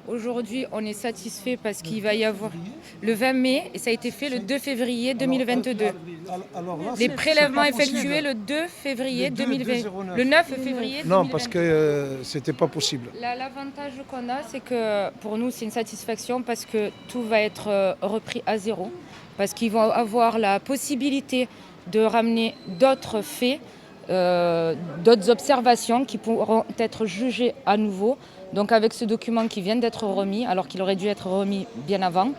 Aujourd'hui, on est satisfait parce qu'il va y avoir le 20 mai et ça a été fait le 2 février 2022. Alors là, Les c'est prélèvements pas possible. effectués le 2 février Le 2, 2020. 209. Le 9 février 2022. Non, parce que c'était pas possible. L'avantage qu'on a, c'est que pour nous, c'est une satisfaction parce que tout va être repris à zéro. Parce qu'ils vont avoir la possibilité de ramener d'autres faits, d'autres observations qui pourront être jugées à nouveau. Donc avec ce document qui vient d'être remis, alors qu'il aurait dû être remis bien avant,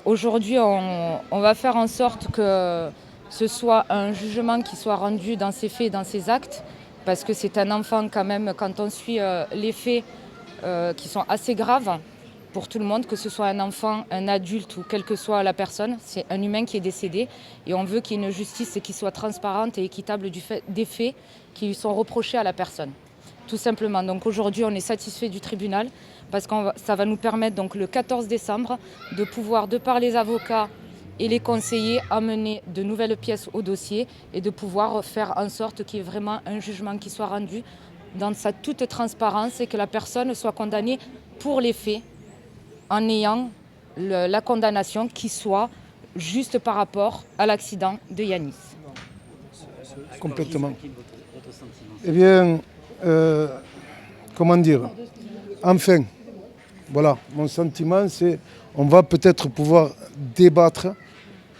aujourd'hui on va faire en sorte que ce soit un jugement qui soit rendu dans ses faits et dans ses actes, parce que c'est un enfant quand même, quand on suit les faits qui sont assez graves pour tout le monde, que ce soit un enfant, un adulte ou quelle que soit la personne, c'est un humain qui est décédé et on veut qu'il y ait une justice qui soit transparente et équitable des faits qui lui sont reprochés à la personne. Tout simplement. Donc aujourd'hui, on est satisfait du tribunal parce que ça va nous permettre donc le 14 décembre de pouvoir, de par les avocats et les conseillers, amener de nouvelles pièces au dossier et de pouvoir faire en sorte qu'il y ait vraiment un jugement qui soit rendu dans sa toute transparence et que la personne soit condamnée pour les faits en ayant la condamnation qui soit juste par rapport à l'accident de Yanis. Complètement. Eh bien, comment dire, enfin, voilà, mon sentiment, c'est on va peut-être pouvoir débattre,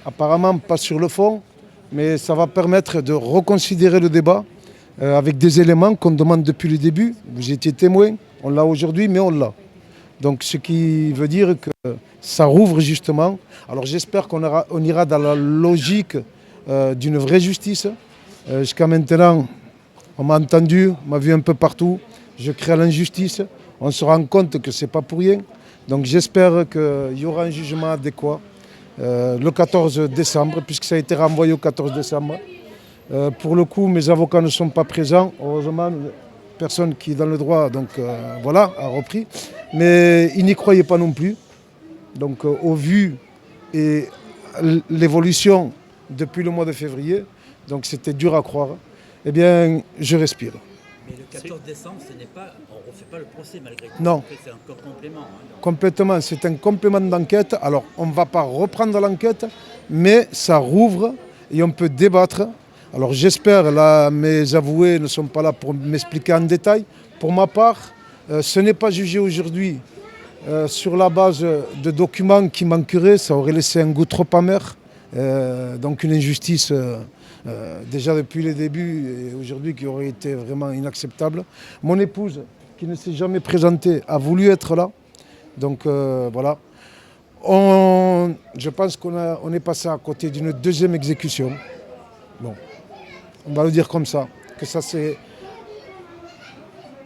apparemment pas sur le fond, mais ça va permettre de reconsidérer le débat avec des éléments qu'on demande depuis le début. Vous étiez témoin, on l'a aujourd'hui, mais on l'a. Donc ce qui veut dire que ça rouvre justement. Alors j'espère qu'on ira dans la logique d'une vraie justice. Jusqu'à maintenant, on m'a entendu, on m'a vu un peu partout. Je crée l'injustice. On se rend compte que ce n'est pas pour rien. Donc j'espère qu'il y aura un jugement adéquat le 14 décembre, puisque ça a été renvoyé au 14 décembre. Pour le coup, mes avocats ne sont pas présents. Heureusement, personne qui est dans le droit voilà, a repris. Mais ils n'y croyaient pas non plus. Donc au vu et l'évolution depuis le mois de février, donc c'était dur à croire, eh bien je respire. Mais le 14 décembre, on ne refait pas le procès malgré tout. Non. En fait, c'est un complément. Complètement, c'est un complément d'enquête. Alors on ne va pas reprendre l'enquête, mais ça rouvre et on peut débattre. Alors j'espère, là mes avoués ne sont pas là pour m'expliquer en détail. Pour ma part, ce n'est pas jugé aujourd'hui sur la base de documents qui manqueraient, ça aurait laissé un goût trop amer. Donc une injustice déjà depuis le début et aujourd'hui qui aurait été vraiment inacceptable. Mon épouse, qui ne s'est jamais présentée, a voulu être là. Donc voilà. Je pense qu'on est passé à côté d'une deuxième exécution. Bon, on va le dire comme ça.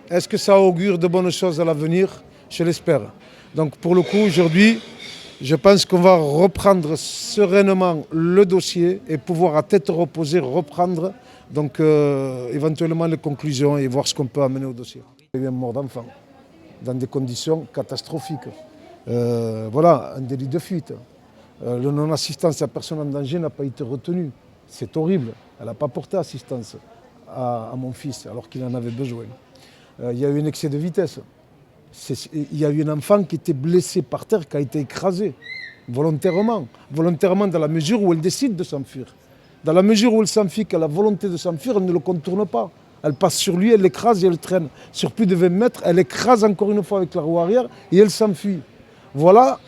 Est-ce que ça augure de bonnes choses à l'avenir? Je l'espère. Donc pour le coup, aujourd'hui, je pense qu'on va reprendre sereinement le dossier et pouvoir à tête reposée reprendre donc, éventuellement les conclusions et voir ce qu'on peut amener au dossier. Il y a eu une mort d'enfant dans des conditions catastrophiques. Voilà, un délit de fuite. Le non-assistance à personne en danger n'a pas été retenu. C'est horrible. Elle n'a pas porté assistance à mon fils alors qu'il en avait besoin. Il y a eu un excès de vitesse. Il y a eu un enfant qui était blessé par terre, qui a été écrasé volontairement. Volontairement dans la mesure où elle décide de s'enfuir. Dans la mesure où elle s'enfuit, qu'elle a la volonté de s'enfuir, elle ne le contourne pas. Elle passe sur lui, elle l'écrase et elle traîne. Sur plus de 20 mètres, elle écrase encore une fois avec la roue arrière et elle s'enfuit. Voilà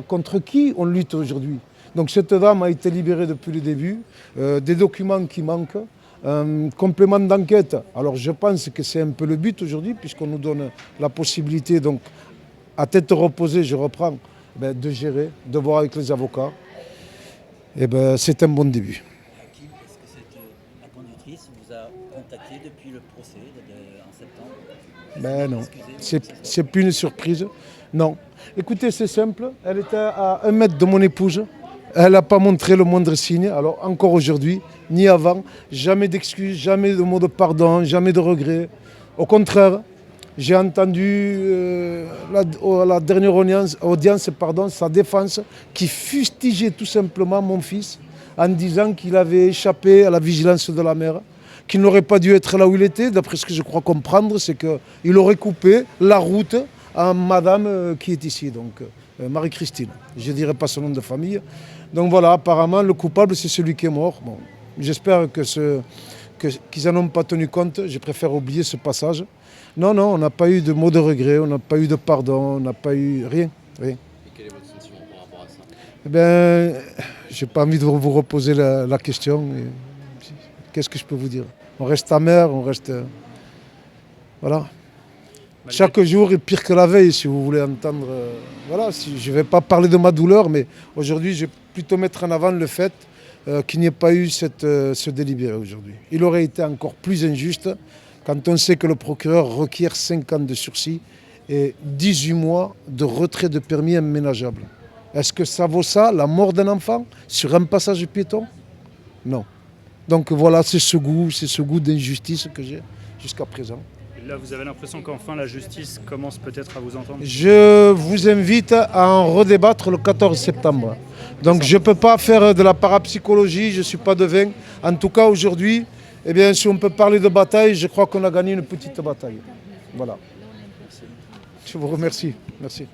contre qui on lutte aujourd'hui. Donc cette dame a été libérée depuis le début. Des documents qui manquent. Un complément d'enquête. Alors je pense que c'est un peu le but aujourd'hui, puisqu'on nous donne la possibilité, donc à tête reposée, je reprends, de gérer, de voir avec les avocats. Et c'est un bon début. Hakim, est-ce que la conductrice vous a contacté depuis le procès en septembre? Non, c'est plus une surprise. Non. Écoutez, c'est simple. Elle était à 1 mètre de mon épouse. Elle n'a pas montré le moindre signe, alors encore aujourd'hui, ni avant, jamais d'excuses, jamais de mots de pardon, jamais de regrets. Au contraire, j'ai entendu la dernière audience, sa défense, qui fustigeait tout simplement mon fils en disant qu'il avait échappé à la vigilance de la mère, qu'il n'aurait pas dû être là où il était. D'après ce que je crois comprendre, c'est qu'il aurait coupé la route à madame qui est ici, donc Marie-Christine. Je ne dirai pas son nom de famille. Donc voilà, apparemment, le coupable, c'est celui qui est mort. Bon, j'espère qu'ils n'en ont pas tenu compte. Je préfère oublier ce passage. Non, on n'a pas eu de mot de regret, on n'a pas eu de pardon, on n'a pas eu rien. Et quel est votre sentiment par rapport à ça? Eh bien, je n'ai pas envie de vous reposer la question. Qu'est-ce que je peux vous dire? On reste amer, on reste... voilà. Chaque jour est pire que la veille, si vous voulez entendre. Voilà, je ne vais pas parler de ma douleur, mais aujourd'hui, je vais plutôt mettre en avant le fait qu'il n'y ait pas eu ce délibéré aujourd'hui. Il aurait été encore plus injuste quand on sait que le procureur requiert 5 ans de sursis et 18 mois de retrait de permis aménageable. Est-ce que ça vaut ça, la mort d'un enfant, sur un passage piéton? Non. Donc voilà, c'est ce goût d'injustice que j'ai jusqu'à présent. Et là, vous avez l'impression qu'enfin la justice commence peut-être à vous entendre? Je vous invite à en redébattre le 14 septembre. Donc je ne peux pas faire de la parapsychologie, je ne suis pas devin. En tout cas, aujourd'hui, eh bien, si on peut parler de bataille, je crois qu'on a gagné une petite bataille. Voilà. Je vous remercie. Merci.